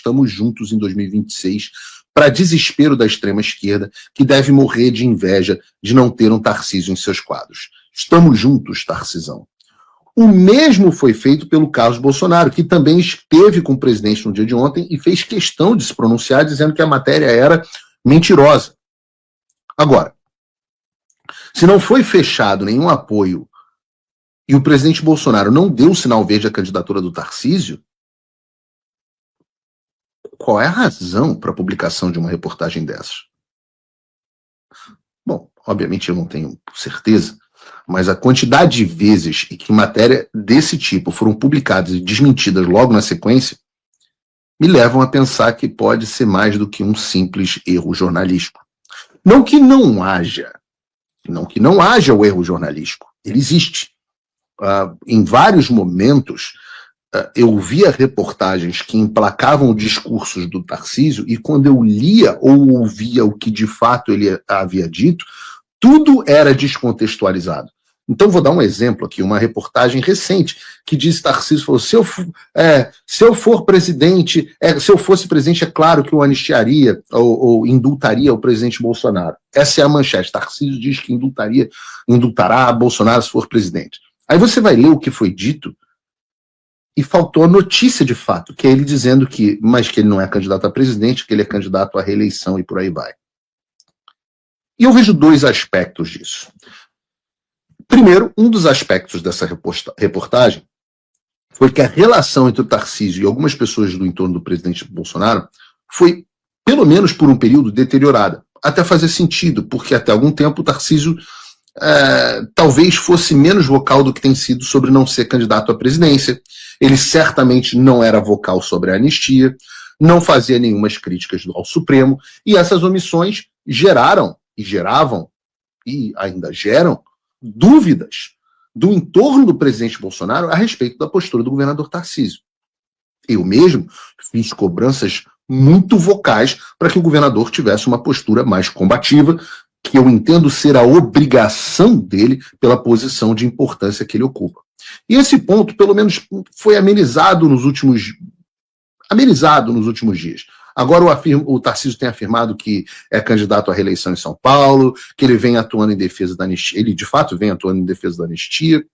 estamos juntos em 2026, para desespero da extrema-esquerda, que deve morrer de inveja de não ter um Tarcísio em seus quadros. Estamos juntos, Tarcisão. O mesmo foi feito pelo Carlos Bolsonaro, que também esteve com o presidente no dia de ontem e fez questão de se pronunciar, dizendo que a matéria era mentirosa. Agora, se não foi fechado nenhum apoio e o presidente Bolsonaro não deu o sinal verde à candidatura do Tarcísio, qual é a razão para a publicação de uma reportagem dessas? Bom, obviamente eu não tenho certeza, mas a quantidade de vezes em que matéria desse tipo foram publicadas e desmentidas logo na sequência me levam a pensar que pode ser mais do que um simples erro jornalístico. Não que não haja o erro jornalístico, ele existe. Em vários momentos, eu via reportagens que emplacavam discursos do Tarcísio e quando eu lia ou ouvia o que de fato ele havia dito, tudo era descontextualizado. Então vou dar um exemplo aqui, uma reportagem recente que diz Tarcísio falou, se eu for presidente, se eu fosse presidente, é claro que eu anistiaria ou indultaria o presidente Bolsonaro. Essa é a manchete. Tarcísio diz que indultará Bolsonaro se for presidente. Aí você vai ler o que foi dito e faltou a notícia de fato, que é ele dizendo que ele não é candidato a presidente, que ele é candidato à reeleição e por aí vai. E eu vejo dois aspectos disso. Primeiro, um dos aspectos dessa reportagem foi que a relação entre o Tarcísio e algumas pessoas do entorno do presidente Bolsonaro foi, pelo menos por um período, deteriorada. Até fazer sentido, porque até algum tempo o Tarcísio talvez fosse menos vocal do que tem sido sobre não ser candidato à presidência. Ele certamente não era vocal sobre a anistia, não fazia nenhumas críticas ao Supremo, e essas omissões geravam e ainda geram dúvidas do entorno do presidente Bolsonaro a respeito da postura do governador Tarcísio. Eu mesmo fiz cobranças muito vocais para que o governador tivesse uma postura mais combativa, que eu entendo ser a obrigação dele pela posição de importância que ele ocupa. E esse ponto, pelo menos, foi amenizado nos últimos dias. Agora o Tarcísio tem afirmado que é candidato à reeleição em São Paulo, que ele vem atuando em defesa da anistia, ele de fato vem atuando em defesa da anistia,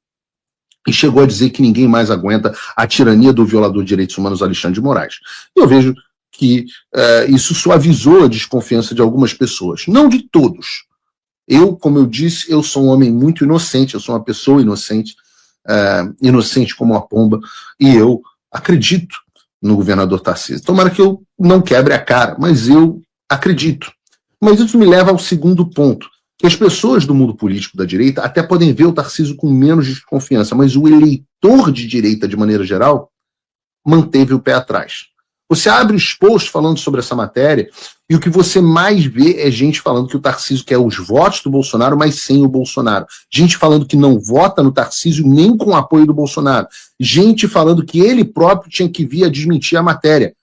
e chegou a dizer que ninguém mais aguenta a tirania do violador de direitos humanos Alexandre de Moraes. Eu vejo que isso suavizou a desconfiança de algumas pessoas, não de todos. Eu, como eu disse, eu sou um homem muito inocente, eu sou uma pessoa inocente, inocente como uma pomba, e eu acredito no governador Tarcísio. Tomara que eu não quebre a cara, mas eu acredito. Mas isso me leva ao segundo ponto, que as pessoas do mundo político da direita até podem ver o Tarcísio com menos desconfiança, mas o eleitor de direita, de maneira geral, manteve o pé atrás. Você abre os posts falando sobre essa matéria e o que você mais vê é gente falando que o Tarcísio quer os votos do Bolsonaro, mas sem o Bolsonaro. Gente falando que não vota no Tarcísio nem com o apoio do Bolsonaro. Gente falando que ele próprio tinha que vir a desmentir a matéria.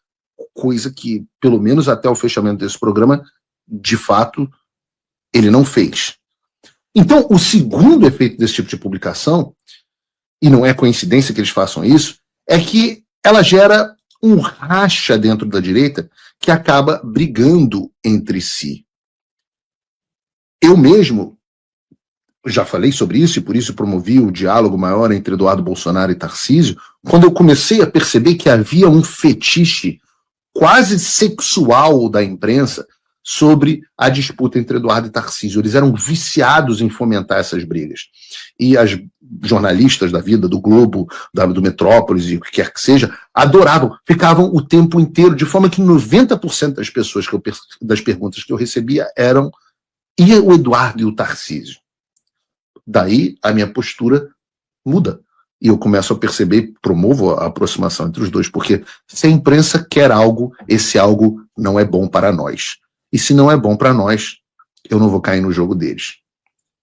Coisa que, pelo menos até o fechamento desse programa, de fato, ele não fez. Então, o segundo efeito desse tipo de publicação, e não é coincidência que eles façam isso, é que ela gera um racha dentro da direita que acaba brigando entre si. Eu mesmo já falei sobre isso e por isso promovi o diálogo maior entre Eduardo Bolsonaro e Tarcísio, quando eu comecei a perceber que havia um fetiche quase sexual da imprensa sobre a disputa entre Eduardo e Tarcísio. Eles eram viciados em fomentar essas brigas. E as jornalistas da vida, do Globo, do Metrópolis e o que quer que seja, adoravam, ficavam o tempo inteiro, de forma que 90% das pessoas das perguntas que eu recebia eram e o Eduardo e o Tarcísio. Daí a minha postura muda. E eu começo a perceber, promovo a aproximação entre os dois, porque se a imprensa quer algo, esse algo não é bom para nós. E se não é bom para nós, eu não vou cair no jogo deles.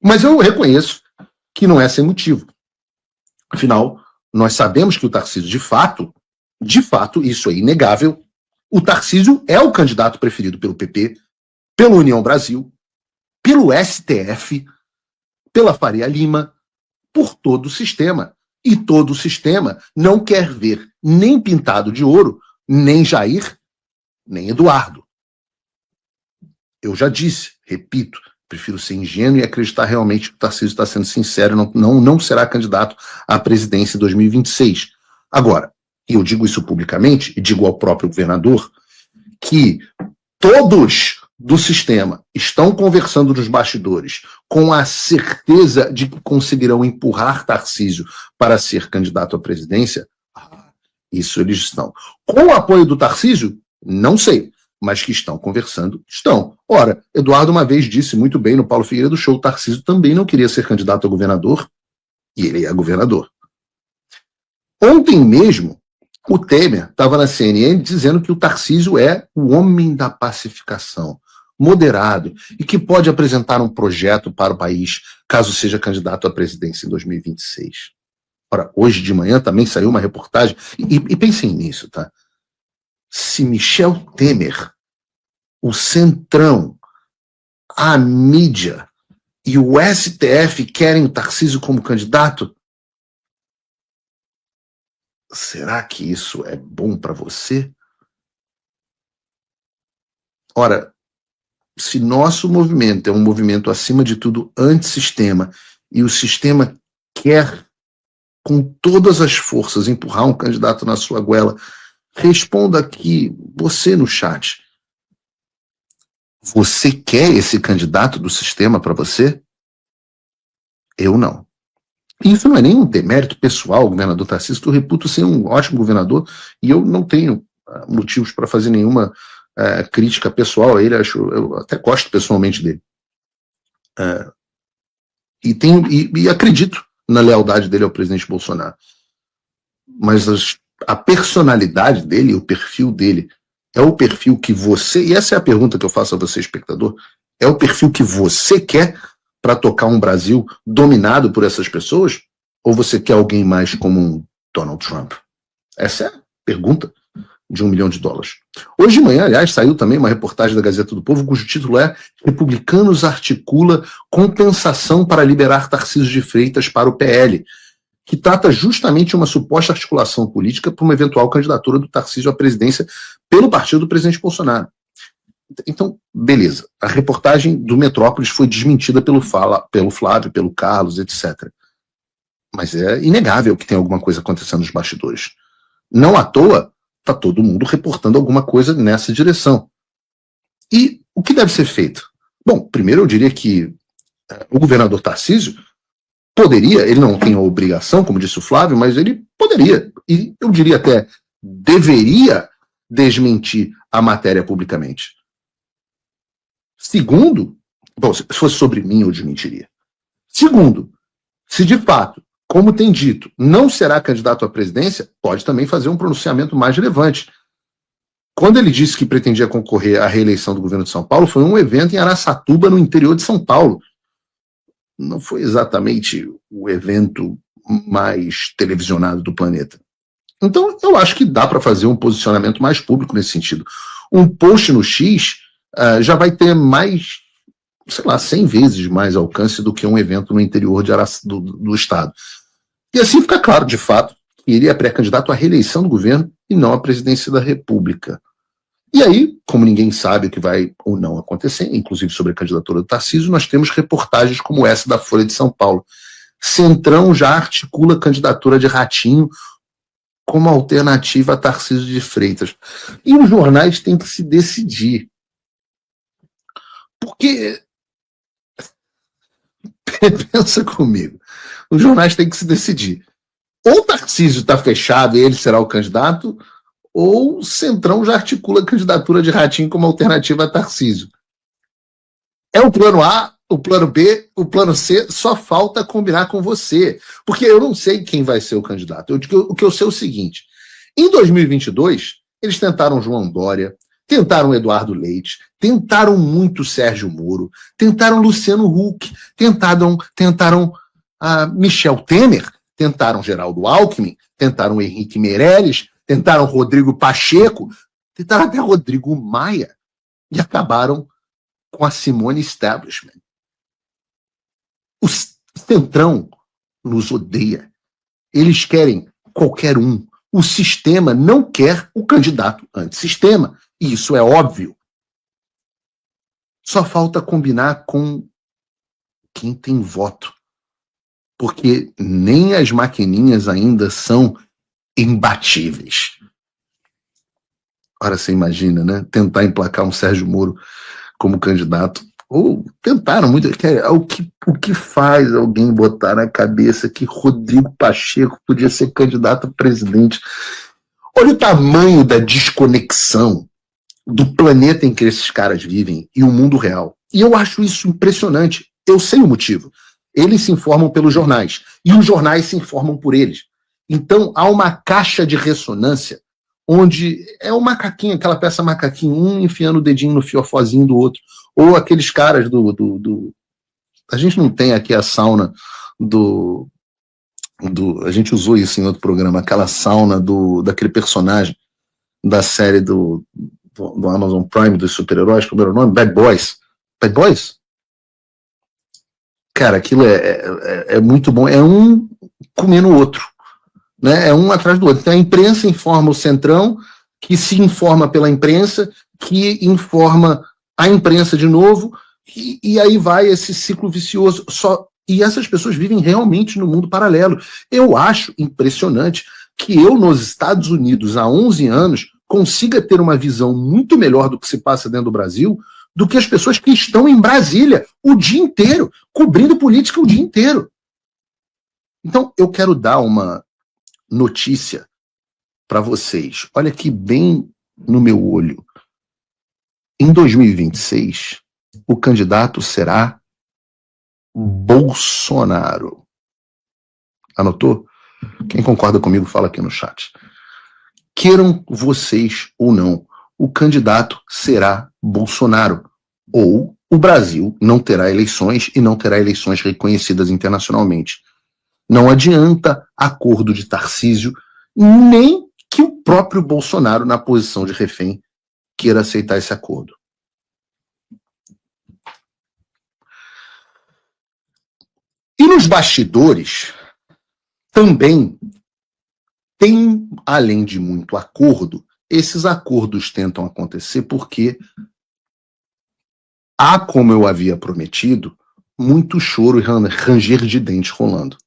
Mas eu reconheço que não é sem motivo. Afinal, nós sabemos que o Tarcísio, de fato, isso é inegável, o Tarcísio é o candidato preferido pelo PP, pela União Brasil, pelo STF, pela Faria Lima, por todo o sistema. E todo o sistema não quer ver nem Pintado de Ouro, nem Jair, nem Eduardo. Eu já disse, repito, prefiro ser ingênuo e acreditar realmente que o Tarcísio está sendo sincero, não será candidato à presidência em 2026. Agora, eu digo isso publicamente, e digo ao próprio governador, que todos do sistema estão conversando nos bastidores com a certeza de que conseguirão empurrar Tarcísio para ser candidato à presidência. Isso eles estão. Com o apoio do Tarcísio, não sei, mas que estão conversando, estão. Ora, Eduardo uma vez disse muito bem no Paulo Figueiredo Show, o Tarcísio também não queria ser candidato a governador, e ele é governador. Ontem mesmo, o Temer estava na CNN dizendo que o Tarcísio é o homem da pacificação, moderado, e que pode apresentar um projeto para o país, caso seja candidato à presidência em 2026. Ora, hoje de manhã também saiu uma reportagem, e pensem nisso, tá? Se Michel Temer, o Centrão, a mídia e o STF querem o Tarcísio como candidato, será que isso é bom para você? Ora, se nosso movimento é um movimento, acima de tudo, antissistema, e o sistema quer, com todas as forças, empurrar um candidato na sua goela, responda aqui, você no chat. Você quer esse candidato do sistema para você? Eu não. Isso não é nenhum demérito pessoal, o governador Tarcísio, que eu reputo ser um ótimo governador, e eu não tenho motivos para fazer nenhuma crítica pessoal a ele, eu até gosto pessoalmente dele. E acredito na lealdade dele ao presidente Bolsonaro. Mas a personalidade dele, o perfil dele, é o perfil que você, e essa é a pergunta que eu faço a você, espectador, é o perfil que você quer para tocar um Brasil dominado por essas pessoas? Ou você quer alguém mais como um Donald Trump? Essa é a pergunta de $1 milhão. Hoje de manhã, aliás, saiu também uma reportagem da Gazeta do Povo, cujo título é Republicanos articula compensação para liberar Tarcísio de Freitas para o PL, que trata justamente uma suposta articulação política para uma eventual candidatura do Tarcísio à presidência pelo partido do presidente Bolsonaro. Então, beleza. A reportagem do Metrópolis foi desmentida pelo Flávio, pelo Carlos, etc. Mas é inegável que tem alguma coisa acontecendo nos bastidores. Não à toa, está todo mundo reportando alguma coisa nessa direção. E o que deve ser feito? Bom, primeiro eu diria que o governador Tarcísio poderia, ele não tem a obrigação, como disse o Flávio, mas ele poderia, e eu diria até deveria desmentir a matéria publicamente. Segundo, bom, se fosse sobre mim eu desmentiria. Segundo, se de fato, como tem dito, não será candidato à presidência, pode também fazer um pronunciamento mais relevante. Quando ele disse que pretendia concorrer à reeleição do governo de São Paulo, foi um evento em Araçatuba, no interior de São Paulo. Não foi exatamente o evento mais televisionado do planeta. Então, eu acho que dá para fazer um posicionamento mais público nesse sentido. Um post no X já vai ter mais, 100 vezes mais alcance do que um evento no interior do estado. E assim fica claro, de fato, que ele é pré-candidato à reeleição do governo e não à presidência da República. E aí, como ninguém sabe o que vai ou não acontecer, inclusive sobre a candidatura do Tarcísio, nós temos reportagens como essa da Folha de São Paulo. Centrão já articula a candidatura de Ratinho como alternativa a Tarcísio de Freitas. E os jornais têm que se decidir. Porque, pensa comigo, os jornais têm que se decidir. Ou o Tarcísio está fechado e ele será o candidato, ou o Centrão já articula a candidatura de Ratinho como alternativa a Tarcísio. É o plano A, o plano B, o plano C, só falta combinar com você. Porque eu não sei quem vai ser o candidato. O que eu sei é o seguinte, em 2022, eles tentaram João Dória, tentaram Eduardo Leite, tentaram muito Sérgio Moro, tentaram Luciano Huck, tentaram Michel Temer, tentaram Geraldo Alckmin, tentaram Henrique Meirelles, tentaram Rodrigo Pacheco, tentaram até Rodrigo Maia e acabaram com a Simone Establishment. O Centrão nos odeia. Eles querem qualquer um. O sistema não quer o candidato antissistema. E isso é óbvio. Só falta combinar com quem tem voto. Porque nem as maquininhas ainda são imbatíveis. Ora, você imagina, né? Tentar emplacar um Sérgio Moro como candidato. Ou tentaram muito. O que faz alguém botar na cabeça que Rodrigo Pacheco podia ser candidato a presidente? Olha o tamanho da desconexão do planeta em que esses caras vivem e o mundo real. E eu acho isso impressionante. Eu sei o motivo. Eles se informam pelos jornais. E os jornais se informam por eles. Então, há uma caixa de ressonância onde é o macaquinho, aquela peça macaquinho, um enfiando o dedinho no fiofozinho do outro. Ou aqueles caras A gente não tem aqui a sauna a gente usou isso em outro programa, aquela sauna daquele personagem da série do Amazon Prime, dos super-heróis, como era o nome? Bad Boys. Bad Boys? Cara, aquilo é muito bom. É um comendo o outro. Né? É um atrás do outro. Então a imprensa informa o Centrão, que se informa pela imprensa, que informa a imprensa de novo, e aí vai esse ciclo vicioso. E essas pessoas vivem realmente no mundo paralelo. Eu acho impressionante que eu, nos Estados Unidos, há 11 anos, consiga ter uma visão muito melhor do que se passa dentro do Brasil do que as pessoas que estão em Brasília o dia inteiro, cobrindo política o dia inteiro. Então, eu quero dar uma notícia para vocês. Olha aqui bem no meu olho. Em 2026, o candidato será Bolsonaro. Anotou? Quem concorda comigo, fala aqui no chat. Queiram vocês ou não, o candidato será Bolsonaro. Ou o Brasil não terá eleições e não terá eleições reconhecidas internacionalmente. Não adianta acordo de Tarcísio, nem que o próprio Bolsonaro, na posição de refém, queira aceitar esse acordo. E nos bastidores, também tem, além de muito acordo, esses acordos tentam acontecer porque há, como eu havia prometido, muito choro e ranger de dentes rolando.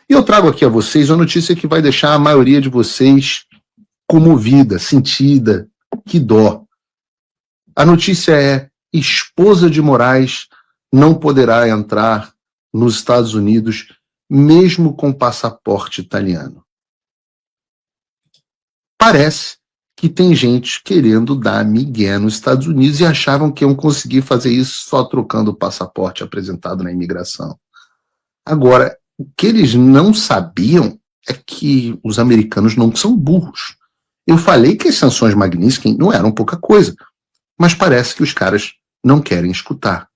E eu trago aqui a vocês uma notícia que vai deixar a maioria de vocês comovida, sentida, que dó. A notícia é: esposa de Moraes não poderá entrar nos Estados Unidos, mesmo com passaporte italiano. Parece que tem gente querendo dar migué nos Estados Unidos e achavam que iam conseguir fazer isso só trocando o passaporte apresentado na imigração. Agora, o que eles não sabiam é que os americanos não são burros. Eu falei que as sanções Magnitsky não eram pouca coisa, mas parece que os caras não querem escutar.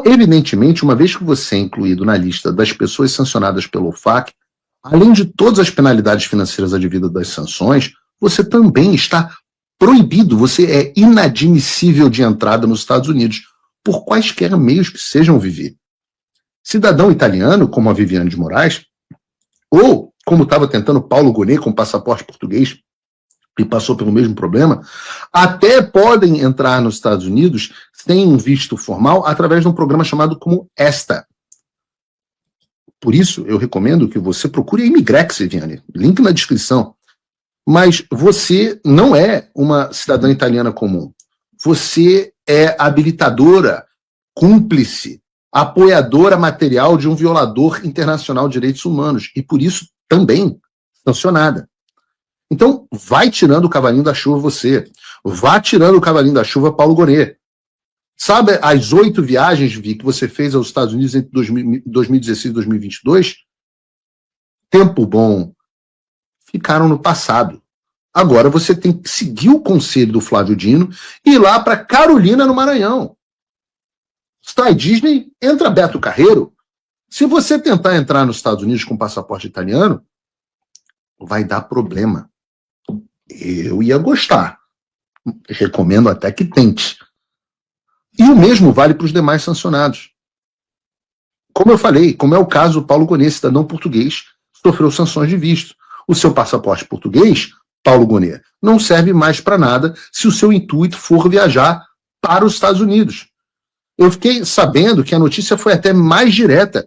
Evidentemente, uma vez que você é incluído na lista das pessoas sancionadas pelo OFAC, além de todas as penalidades financeiras advindas das sanções, você também está proibido, você é inadmissível de entrada nos Estados Unidos, por quaisquer meios que sejam, Vivi. Cidadão italiano, como a Viviane de Moraes, ou como estava tentando Paulo Gonet com passaporte português, e passou pelo mesmo problema, até podem entrar nos Estados Unidos sem um visto formal através de um programa chamado como ESTA. Por isso, eu recomendo que você procure a Imigrex, Viviane, link na descrição. Mas você não é uma cidadã italiana comum. Você é habilitadora, cúmplice, apoiadora material de um violador internacional de direitos humanos, e por isso também sancionada. Então, vai tirando o cavalinho da chuva você. Vá tirando o cavalinho da chuva Paulo Gonet. Sabe as 8 viagens, Vi, que você fez aos Estados Unidos entre 2016 e 2022? Tempo bom. Ficaram no passado. Agora você tem que seguir o conselho do Flávio Dino e ir lá para Carolina, no Maranhão. Sai Disney, entra Beto Carreiro. Se você tentar entrar nos Estados Unidos com passaporte italiano, vai dar problema. Eu ia gostar. Recomendo até que tente. E o mesmo vale para os demais sancionados. Como eu falei, como é o caso do Paulo Gonet, cidadão português, sofreu sanções de visto. O seu passaporte português Paulo Gonet. Não serve mais para nada se o seu intuito for viajar para os Estados Unidos. Eu fiquei sabendo que a notícia foi até mais direta.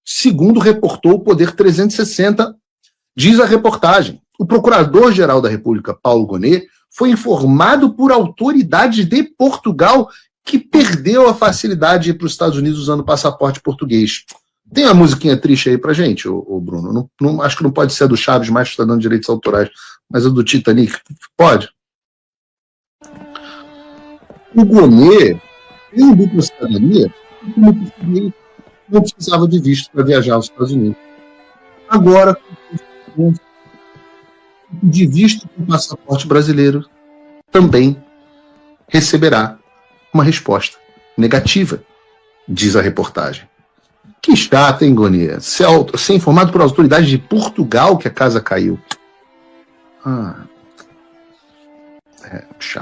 Segundo reportou o Poder 360, diz a reportagem. O Procurador-Geral da República, Paulo Gonet, foi informado por autoridades de Portugal que perdeu a facilidade de ir para os Estados Unidos usando passaporte português. Tem uma musiquinha triste aí pra gente, ô Bruno? Não, acho que não pode ser a do Chaves, mais que está dando direitos autorais, mas a do Titanic, pode? O Gonet tem dupla cidadania e, como português, não precisava de visto para viajar aos Estados Unidos. Agora, de visto com passaporte brasileiro, também receberá uma resposta negativa, diz a reportagem. Que chato, hein, Gonet? Ser informado por autoridades de Portugal que a casa caiu. Chato.